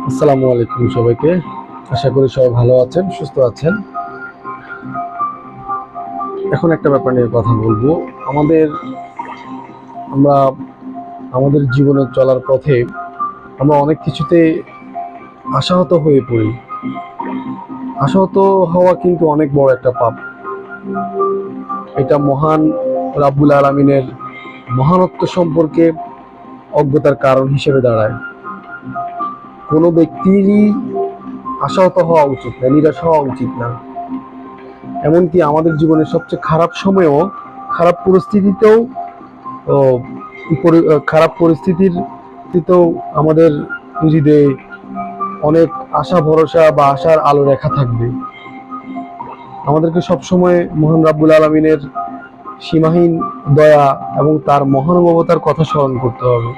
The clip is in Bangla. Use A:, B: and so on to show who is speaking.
A: আসসালামু আলাইকুম সবাইকে। আশা করি সবাই ভালো আছেন, সুস্থ আছেন। এখন একটা ব্যাপার নিয়ে কথা বলবো। আমাদের আমরা আমাদের জীবনে চলার পথে আমরা অনেক কিছুতে আশাহত হয়ে পড়ি। আশাহত হওয়া কিন্তু অনেক বড় একটা পাপ। এটা মহান রাব্বুল আলামিনের মহানত্ব সম্পর্কে অজ্ঞতার কারণ হিসেবে দাঁড়ায়। কোনো ব্যক্তিরই আশাহত হওয়া উচিত না, নিরাশ হওয়া উচিত না। এমনকি আমাদের জীবনের সবচেয়ে খারাপ সময়েও, খারাপ পরিস্থিতিতেও ও খারাপ পরিস্থিতিতেও আমাদের হৃদয়ে অনেক আশা ভরসা বা আশার আলো রেখা থাকবে। আমাদেরকে সবসময় মহান রাব্বুল আলামিনের সীমাহীন দয়া এবং তার মহানুভবতার কথা স্মরণ করতে হবে।